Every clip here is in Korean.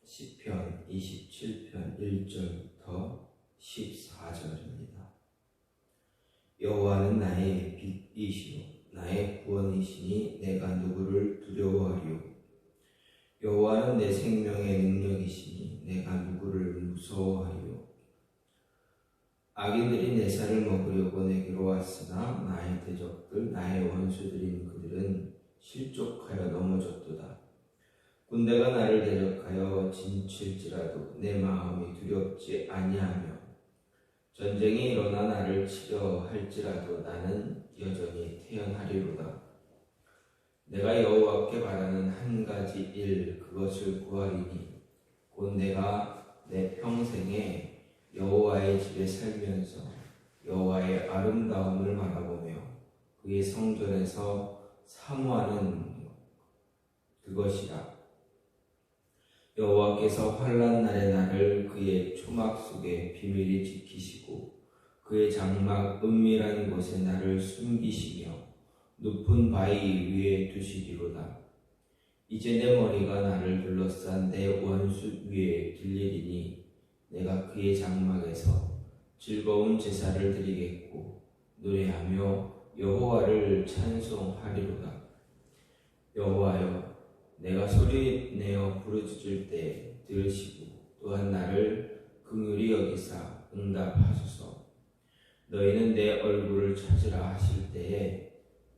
시편 27편 1절부터 14절입니다. 여호와는 나의 빛이시요 나의 구원이시니 내가 누구를 두려워하리요. 여호와는 내 생명의 능력이시니 내가 누구를 무서워하리요. 악인들이 내 살을 먹으려고 내게로 왔으나 나의 대적들 나의 원수들인 그들은 실족하여 넘어졌도다. 군대가 나를 대적하여 진칠지라도 내 마음이 두렵지 아니하며 전쟁이 일어나 나를 치려 할지라도 나는 여전히 태어나리로다. 내가 여호와께 바라는 한 가지 일 그것을 구하리니 곧 내가 내 평생에 여호와의 집에 살면서 여호와의 아름다움을 바라보며 그의 성전에서 사모하는 그것이라. 여호와께서 환난 날에 나를 그의 초막 속에 비밀히 지키시고 그의 장막 은밀한 곳에 나를 숨기시며 높은 바위 위에 두시리로다. 이제 내 머리가 나를 둘러싼 내 원수 위에 들리리니 내가 그의 장막에서 즐거운 제사를 드리겠고 노래하며 여호와를 찬송하리로다. 여호와여, 내가 소리내어 부르짖을 때 들으시고 또한 나를 긍휼히 여기사 응답하소서. 너희는 내 얼굴을 찾으라 하실 때에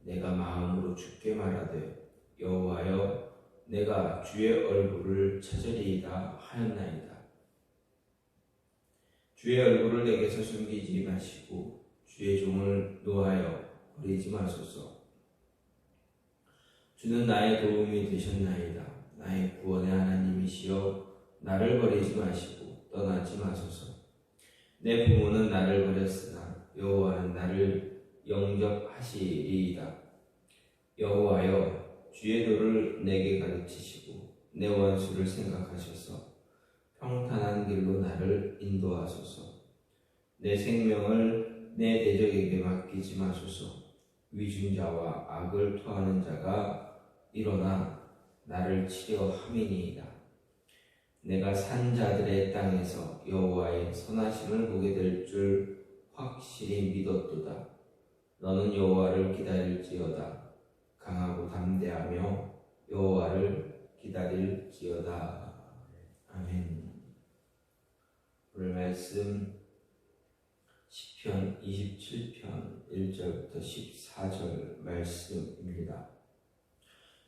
내가 마음으로 주께 말하되 여호와여, 내가 주의 얼굴을 찾으리이다 하였나이다. 주의 얼굴을 내게서 숨기지 마시고 주의 종을 노하여 버리지 마소서. 주는 나의 도움이 되셨나이다. 나의 구원의 하나님이시여, 나를 버리지 마시고 떠나지 마소서. 내 부모는 나를 버렸으나 여호와는 나를 영접하시리이다. 여호와여, 주의 도를 내게 가르치시고 내 원수를 생각하셔서 평탄한 길로 나를 인도하소서. 내 생명을 내 대적에게 맡기지 마소서. 위증자와 악을 토하는 자가 일어나 나를 치려 함이니이다. 내가 산 자들의 땅에서 여호와의 선하심을 보게 될 줄 확실히 믿었도다. 너는 여호와를 기다릴지어다. 강하고 담대하며 여호와를 기다릴지어다. 아멘. 오늘 말씀 시편 27편 1절부터 14절 말씀입니다.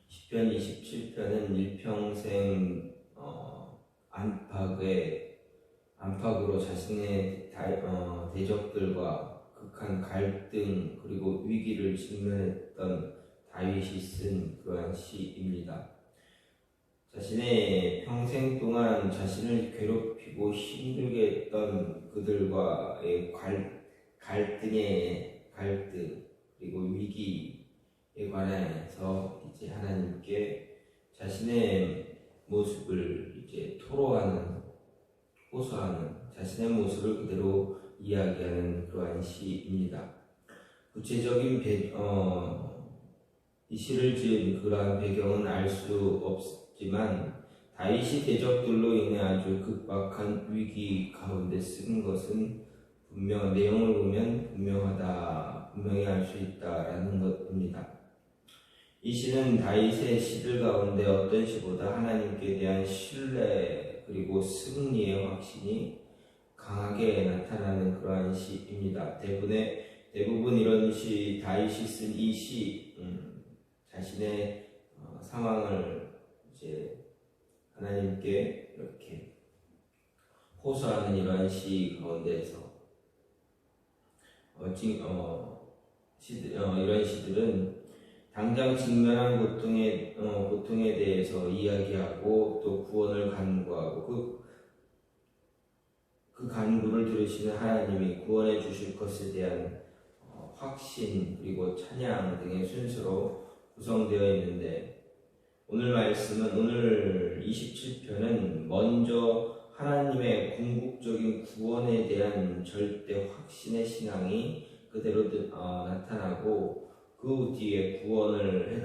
시편 27편은 일평생 안팎으로 자신의 대적들과 극한 갈등 그리고 위기를 직면했던 다윗이 쓴 그러한 시입니다. 자신의 평생 동안 자신을 괴롭히고 힘들게 했던 그들과의 갈등 그리고 위기에 관해서 이제 하나님께 자신의 모습을 이제 호소하는 자신의 모습을 그대로 이야기하는 그러한 시입니다. 구체적인 이 시를 지은 그러한 배경은 알 수 없지만 다윗이 대적들로 인해 아주 극박한 위기 가운데 쓴 것은 내용을 보면 분명히 알 수 있다라는 것입니다. 이 시는 다윗의 시들 가운데 어떤 시보다 하나님께 대한 신뢰 그리고 승리의 확신이 강하게 나타나는 그러한 시입니다. 대부분 이런 다윗이 쓴 이 시, 자신의 상황을 이제 하나님께 이렇게 호소하는 이러한 시 가운데에서 이런 시들은 당장 직면한 고통에 대해서 이야기하고 또 구원을 간구하고 그 간구를 들으시는 하나님이 구원해 주실 것에 대한 확신 그리고 찬양 등의 순서로 구성되어 있는데 오늘 27편은 먼저 하나님의 궁극적인 구원에 대한 절대 확신의 신앙이 그대로 나타나고 그 뒤에 구원에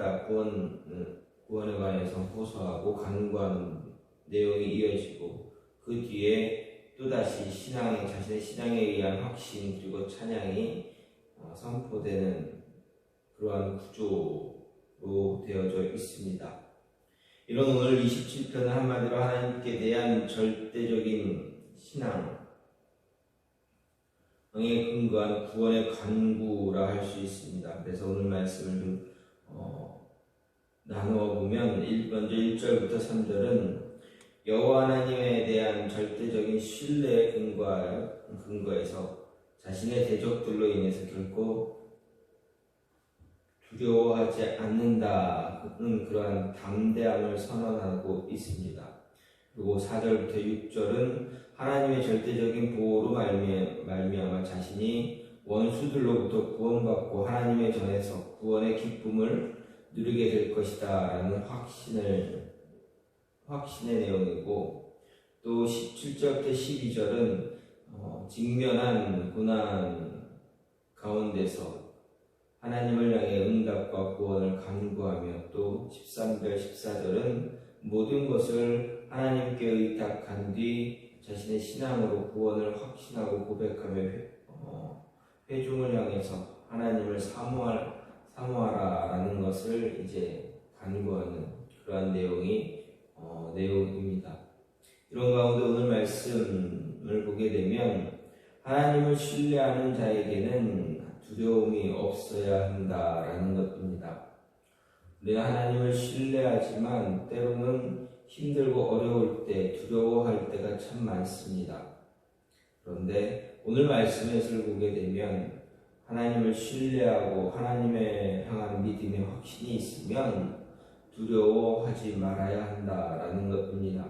관해서 호소하고 간구하는 내용이 이어지고 그 뒤에 또다시 자신의 신앙에 의한 확신 그리고 찬양이 선포되는 그러한 구조로 되어져 있습니다. 이런 오늘 27편은 한마디로 하나님께 대한 절대적인 신앙 에 근거한 구원의 간구라 할 수 있습니다. 그래서 오늘 말씀을 좀 나누어 보면 먼저 1절부터 3절은 여호와 하나님에 대한 절대적인 신뢰의 근거에서 자신의 대적들로 인해서 결코 두려워하지 않는다는 그러한 담대함을 선언하고 있습니다. 그리고 4절부터 6절은 하나님의 절대적인 보호로 말미암아 자신이 원수들로부터 구원받고 하나님의 전에서 구원의 기쁨을 누리게 될 것이다 라는 확신의 내용이고, 또 17절부터 12절은 직면한 고난 가운데서 하나님을 향해 응답과 구원을 간구하며, 또 13절 14절은 모든 것을 하나님께 의탁한 뒤 자신의 신앙으로 구원을 확신하고 고백하며 회중을 향해서 하나님을 사모하라라는 것을 이제 간구하는 그러한 내용입니다. 이런 가운데 오늘 말씀을 보게 되면 하나님을 신뢰하는 자에게는 두려움이 없어야 한다라는 것입니다. 우리가 하나님을 신뢰하지만 때로는 힘들고 어려울 때, 두려워할 때가 참 많습니다. 그런데 오늘 말씀을 보게 되면 하나님을 신뢰하고 하나님에 향한 믿음의 확신이 있으면 두려워하지 말아야 한다라는 것입니다.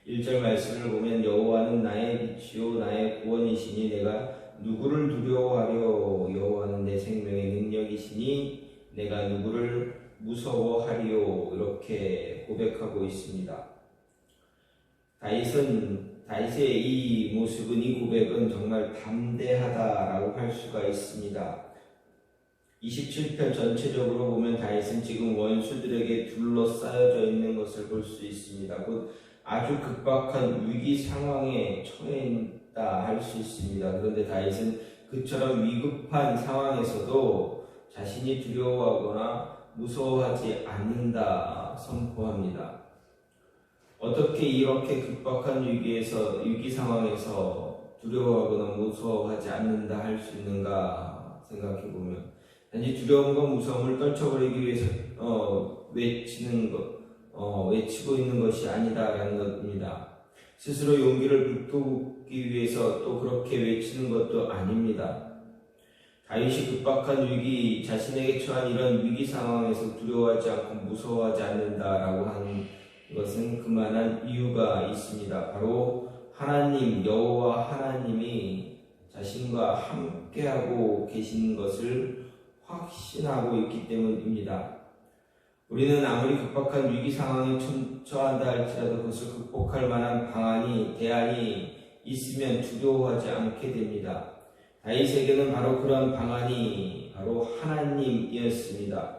1절 말씀을 보면 여호와는 나의 빛이요 나의 구원이시니 내가 누구를 두려워하려. 여호와는 내 생명의 능력이시니 내가 누구를 무서워하리요. 이렇게 고백하고 있습니다. 다윗의 이 모습은, 이 고백은 정말 담대하다라고 할 수가 있습니다. 27편 전체적으로 보면 다윗은 지금 원수들에게 둘러싸여져 있는 것을 볼 수 있습니다. 곧 아주 급박한 위기 상황에 처해 있다 할 수 있습니다. 그런데 다윗은 그처럼 위급한 상황에서도 자신이 두려워하거나 무서워하지 않는다 선포합니다. 어떻게 이렇게 급박한 위기 상황에서 두려워하거나 무서워하지 않는다 할 수 있는가 생각해 보면, 단지 두려움과 무서움을 떨쳐버리기 위해서 외치고 있는 것이 아니다라는 것입니다. 스스로 용기를 북돋기 위해서 또 그렇게 외치는 것도 아닙니다. 다윗이 급박한 자신에게 처한 이런 위기 상황에서 두려워하지 않고 무서워하지 않는다라고 하는 것은 그만한 이유가 있습니다. 바로 하나님, 여호와 하나님이 자신과 함께하고 계신 것을 확신하고 있기 때문입니다. 우리는 아무리 급박한 위기 상황에 처한다 할지라도 그것을 극복할 만한 대안이 있으면 두려워하지 않게 됩니다. 다윗에게는 바로 그런 방안이 바로 하나님이었습니다.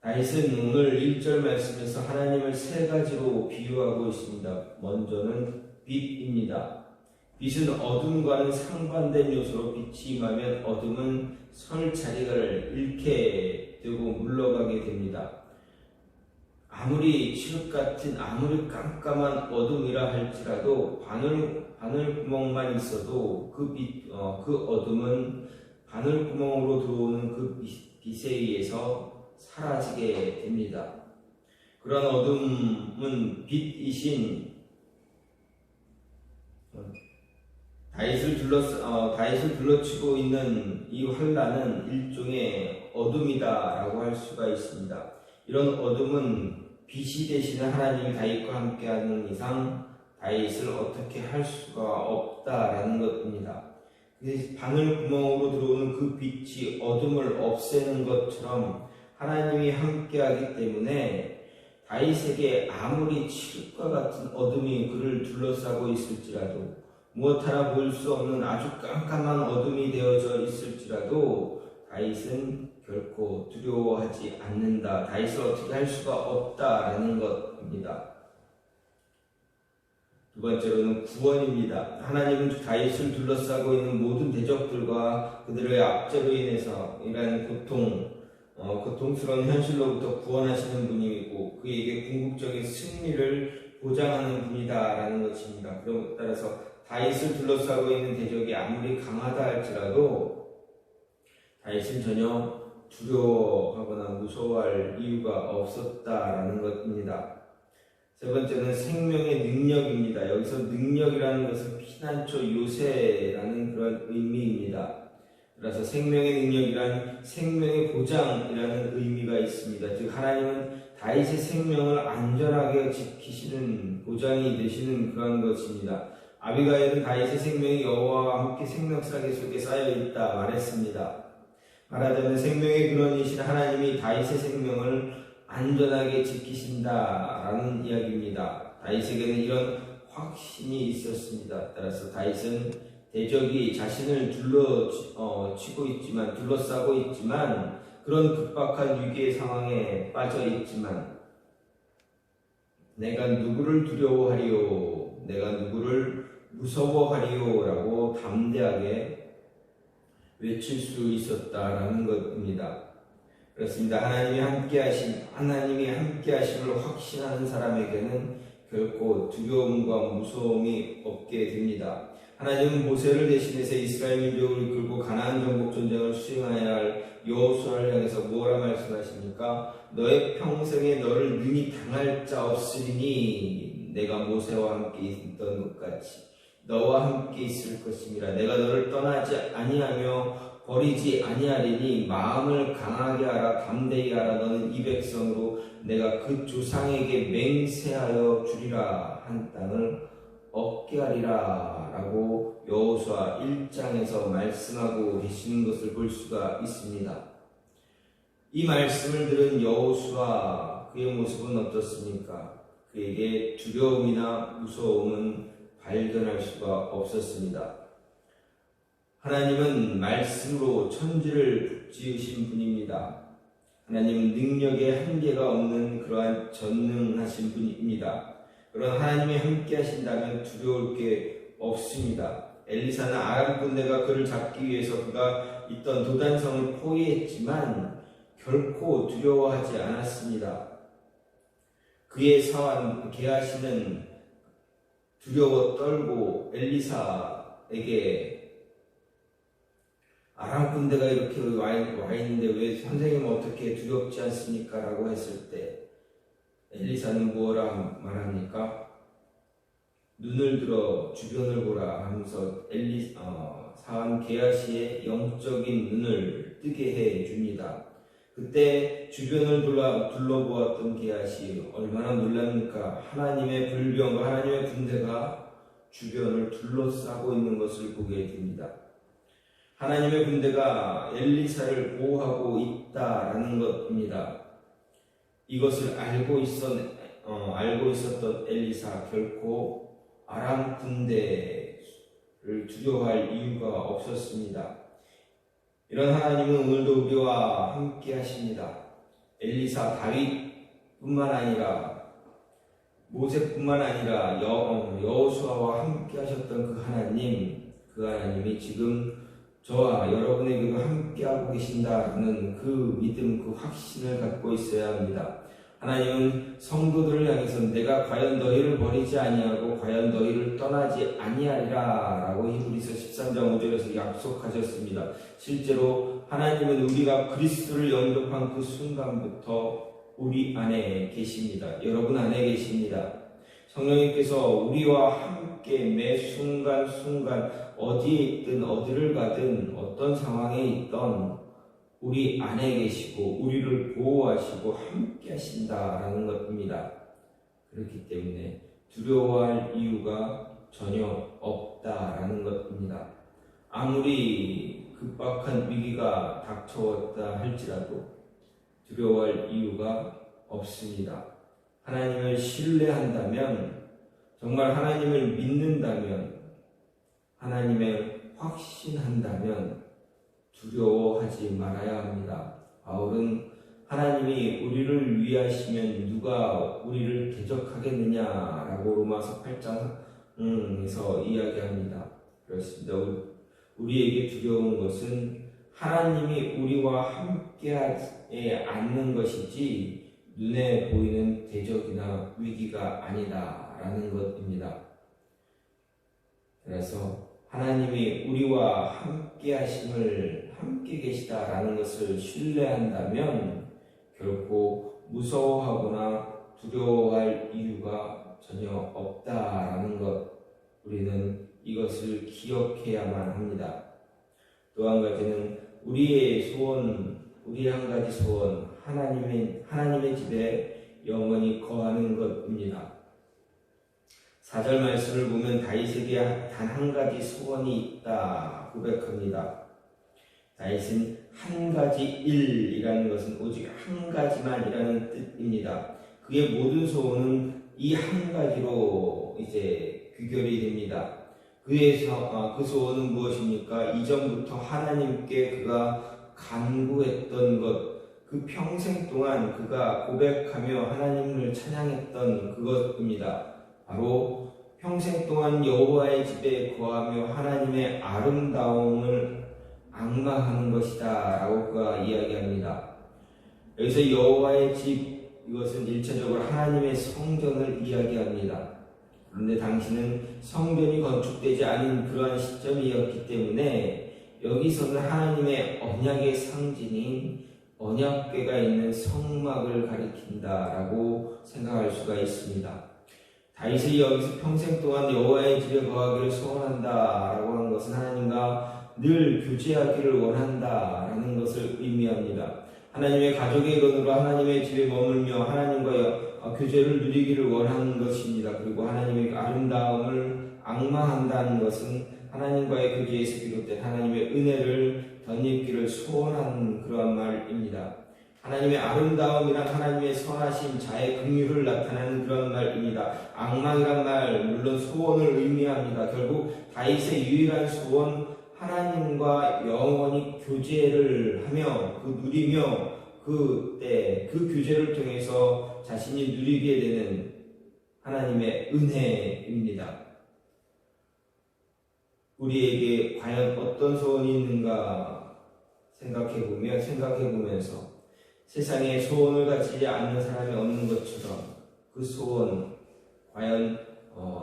다윗은 오늘 1절 말씀에서 하나님을 세 가지로 비유하고 있습니다. 먼저는 빛입니다. 빛은 어둠과는 상반된 요소로 빛이 임하면 어둠은 설 자리를 잃게 되고 물러가게 됩니다. 아무리 칠흑같은 아무리 깜깜한 어둠이라 할지라도 바늘구멍만 있어도 그 어둠은 바늘구멍으로 들어오는 그 빛에 의해서 사라지게 됩니다. 그런 어둠은 빛이신 다윗을 둘러치고 있는 이 환란은 일종의 어둠이다라고 할 수가 있습니다. 이런 어둠은 빛이 되시는 하나님이 다윗과 함께하는 이상 다윗을 어떻게 할 수가 없다라는 것입니다. 바늘구멍으로 들어오는 그 빛이 어둠을 없애는 것처럼 하나님이 함께하기 때문에 다윗에게 아무리 칠흑과 같은 어둠이 그를 둘러싸고 있을지라도, 무엇 하나 보일 수 없는 아주 깜깜한 어둠이 되어져 있을지라도 다윗은 결코 두려워하지 않는다. 다윗을 어떻게 할 수가 없다라는 것입니다. 두 번째로는 구원입니다. 하나님은 다윗을 둘러싸고 있는 모든 대적들과 그들의 압제로 인해서 이러한 고통스러운 현실로부터 구원하시는 분이고 그에게 궁극적인 승리를 보장하는 분이다라는 것입니다. 그런 따라서 다윗을 둘러싸고 있는 대적이 아무리 강하다 할지라도 다윗은 전혀 두려워하거나 무서워할 이유가 없었다라는 것입니다. 세 번째는 생명의 능력입니다. 여기서 능력이라는 것은 피난처 요새라는 그런 의미입니다. 그래서 생명의 능력이란 생명의 보장이라는 의미가 있습니다. 즉 하나님은 다윗의 생명을 안전하게 지키시는 보장이 되시는 그런 것입니다. 아비가일은 다윗의 생명이 여호와와 함께 생명사계 속에 쌓여 있다 말했습니다. 말하자면 생명의 근원이신 하나님이 다윗의 생명을 안전하게 지키신다라는 이야기입니다. 다윗에게는 이런 확신이 있었습니다. 따라서 다윗은 대적이 자신을 둘러싸고 있지만 그런 급박한 위기의 상황에 빠져 있지만 내가 누구를 두려워하리요, 내가 누구를 무서워하리요 라고 담대하게 외칠 수 있었다라는 것입니다. 그렇습니다. 하나님이 함께하심을 확신하는 사람에게는 결코 두려움과 무서움이 없게 됩니다. 하나님은 모세를 대신해서 이스라엘 민족을 이끌고 가나안 정복 전쟁을 수행하여야 할 여호수아를 향해서 뭐라 말씀하십니까? 너의 평생에 너를 능히 당할 자 없으리니 내가 모세와 함께 있던 것 같이 너와 함께 있을 것임이라. 내가 너를 떠나지 아니하며 버리지 아니하리니 마음을 강하게 하라, 담대히 하라. 너는 이 백성으로 내가 그 조상에게 맹세하여 주리라 한 땅을 얻게 하리라 라고 여호수아 1장에서 말씀하고 계시는 것을 볼 수가 있습니다. 이 말씀을 들은 여호수아 그의 모습은 어떻습니까? 그에게 두려움이나 무서움은 발견할 수가 없었습니다. 하나님은 말씀으로 천지를 지으신 분입니다. 하나님은 능력에 한계가 없는 그러한 전능하신 분입니다. 그런 하나님이 함께 하신다면 두려울 게 없습니다. 엘리사는 아람 군대가 그를 잡기 위해서 그가 있던 도단성을 포위했지만 결코 두려워하지 않았습니다. 그의 사환 게하시는 두려워 떨고 엘리사에게 아람 군대가 이렇게 와 있는데 왜 선생님 어떻게 두렵지 않습니까? 라고 했을 때 엘리사는 뭐라 말합니까? 눈을 들어 주변을 보라 하면서 사환 게하시의 영적인 눈을 뜨게 해 줍니다. 그때 주변을 둘러보았던 게하시 얼마나 놀랍니까? 하나님의 불병과 하나님의 군대가 주변을 둘러싸고 있는 것을 보게 됩니다. 하나님의 군대가 엘리사를 보호하고 있다라는 것입니다. 이것을 알고 있었던 엘리사 결코 아람 군대를 두려워할 이유가 없었습니다. 이런 하나님은 오늘도 우리와 함께 하십니다. 엘리사, 다윗뿐만 아니라 모세뿐만 아니라 여호수아와 함께 하셨던 그 하나님이 지금 저와 여러분에게도 함께하고 계신다는 그 믿음, 그 확신을 갖고 있어야 합니다. 하나님은 성도들을 향해서 내가 과연 너희를 버리지 아니하고 과연 너희를 떠나지 아니하리라 라고 히브리서 13장 5절에서 약속하셨습니다. 실제로 하나님은 우리가 그리스도를 영접한 그 순간부터 우리 안에 계십니다. 여러분 안에 계십니다. 성령님께서 우리와 함께 매 순간순간 어디에 있든 어디를 가든 어떤 상황에 있던 우리 안에 계시고 우리를 보호하시고 함께 하신다라는 것입니다. 그렇기 때문에 두려워할 이유가 전혀 없다라는 것입니다. 아무리 급박한 위기가 닥쳐왔다 할지라도 두려워할 이유가 없습니다. 하나님을 신뢰한다면, 정말 하나님을 믿는다면, 하나님을 확신한다면 두려워하지 말아야 합니다. 바울은 하나님이 우리를 위하시면 누가 우리를 대적하겠느냐라고 로마서 8장 에서 이야기합니다. 그렇습니다. 우리에게 두려운 것은 하나님이 우리와 함께하지 않는 것이지 눈에 보이는 대적이나 위기가 아니다라는 것입니다. 그래서 하나님이 우리와 함께 계시다라는 것을 신뢰한다면 결코 무서워하거나 두려워할 이유가 전혀 없다라는 것, 우리는 이것을 기억해야만 합니다. 또 한 가지는 우리의 한 가지 소원, 하나님의 집에 영원히 거하는 것입니다. 4절 말씀을 보면 다윗에게 단 한 가지 소원이 있다 고백합니다. 다윗은 한 가지 일이라는 것은 오직 한 가지만이라는 뜻입니다. 그의 모든 소원은 이 한 가지로 이제 귀결이 됩니다. 그 소원은 무엇입니까? 이전부터 하나님께 그가 간구했던 것, 그 평생 동안 그가 고백하며 하나님을 찬양했던 그것입니다. 바로 평생 동안 여호와의 집에 거하며 하나님의 아름다움을 앙망하는 것이다 라고 그가 이야기합니다. 여기서 여호와의 집, 이것은 1차적으로 하나님의 성전을 이야기합니다. 그런데 당시는 성전이 건축되지 않은 그러한 시점이었기 때문에 여기서는 하나님의 언약의 상징인 언약궤가 있는 성막을 가리킨다라고 생각할 수가 있습니다. 다윗이 여기서 평생 동안 여호와의 집에 거하기를 소원한다라고 하는 것은 하나님과 늘 교제하기를 원한다라는 것을 의미합니다. 하나님의 가족의 일원으로 하나님의 집에 머물며 하나님과 교제를 누리기를 원하는 것입니다. 그리고 하나님의 아름다움을 앙망한다는 것은 하나님과의 교제에서 비롯된 하나님의 은혜를 덧입기를 소원하는 그러한 말입니다. 하나님의 아름다움이란 하나님의 선하심, 자의 긍휼을 나타내는 그런 말입니다. 앙망이란 말, 물론 소원을 의미합니다. 결국 다윗의 유일한 소원, 하나님과 영원히 교제를 하며 누리며 그 교제를 통해서 자신이 누리게 되는 하나님의 은혜입니다. 우리에게 과연 어떤 소원이 있는가 생각해보면서 세상에 소원을 가지지 않는 사람이 없는 것처럼 그 소원, 과연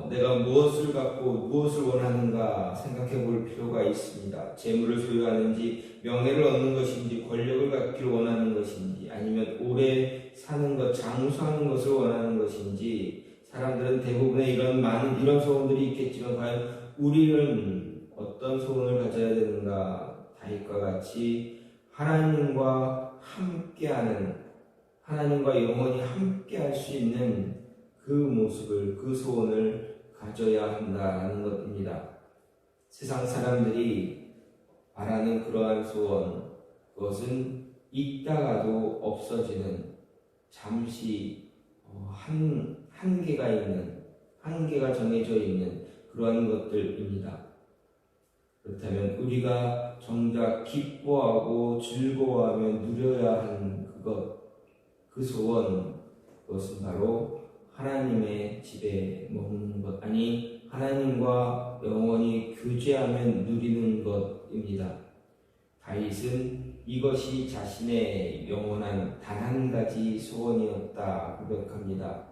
내가 무엇을 갖고 무엇을 원하는가 생각해 볼 필요가 있습니다. 재물을 소유하는지, 명예를 얻는 것인지, 권력을 갖기를 원하는 것인지, 아니면 오래 사는 것, 장수하는 것을 원하는 것인지, 사람들은 대부분의 이런 소원들이 있겠지만 과연 우리는 어떤 소원을 가져야 되는가? 다윗과 같이 하나님과 함께하는, 하나님과 영원히 함께할 수 있는 그 모습을, 그 소원을 가져야 한다는 것입니다. 세상 사람들이 바라는 그러한 소원, 그것은 있다가도 없어지는, 잠시 한계가 정해져 있는 그러한 것들입니다. 그렇다면 우리가 정작 기뻐하고 즐거워하며 누려야 하는 그 소원, 그것은 바로 하나님의 집에 머무는 것, 아니 하나님과 영원히 교제하며 누리는 것입니다. 다윗은 이것이 자신의 영원한 단 한 가지 소원이었다 고백합니다.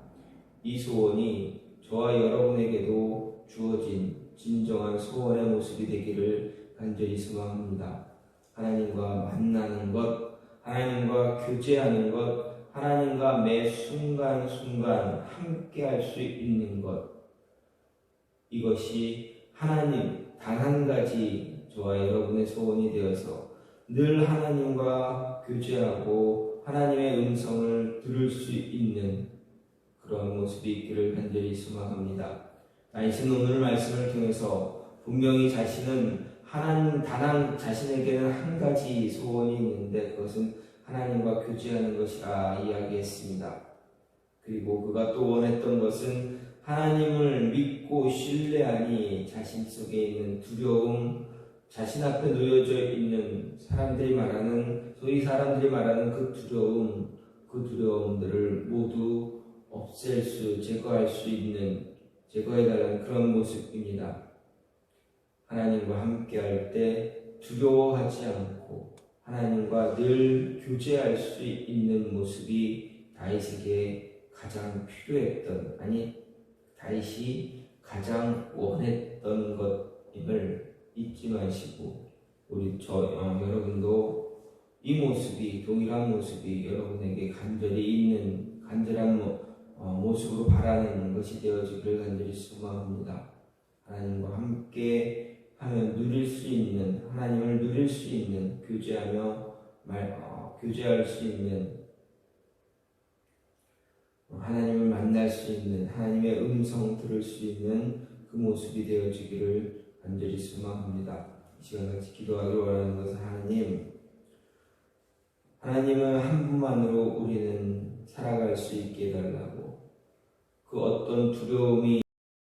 이 소원이 저와 여러분에게도 주어진 진정한 소원의 모습이 되기를 간절히 소망합니다. 하나님과 만나는 것, 하나님과 교제하는 것, 하나님과 매 순간순간 함께 할 수 있는 것, 이것이 하나님 단 한 가지 저와 여러분의 소원이 되어서 늘 하나님과 교제하고 하나님의 음성을 들을 수 있는 그런 모습이 있기를 간절히 소망합니다. 다윗은 오늘 말씀을 통해서 분명히 자신에게는 한 가지 소원이 있는데 그것은 하나님과 교제하는 것이라 이야기했습니다. 그리고 그가 또 원했던 것은 하나님을 믿고 신뢰하니 자신 속에 있는 두려움, 자신 앞에 놓여져 있는 소위 사람들이 말하는 그 두려움들을 모두 제거할 수 있는 제거해달라는 그런 모습입니다. 하나님과 함께 할 때 두려워하지 않고 하나님과 늘 교제할 수 있는 모습이 다윗에게 가장 필요했던, 아니 다윗이 가장 원했던 것임을 잊지 마시고 여러분도 이 모습이, 동일한 모습이 여러분에게 간절한 모습으로 바라는 것이 되어지기를 간절히 소망합니다. 하나님과 함께 하면 하나님을 누릴 수 있는, 교제할 수 있는, 하나님을 만날 수 있는, 하나님의 음성 들을 수 있는 그 모습이 되어지기를 간절히 소망합니다. 이 시간 같이 기도하기를 원하는 것은 하나님은 한 분만으로 우리는 살아갈 수 있게 해달라고, 그 어떤 두려움이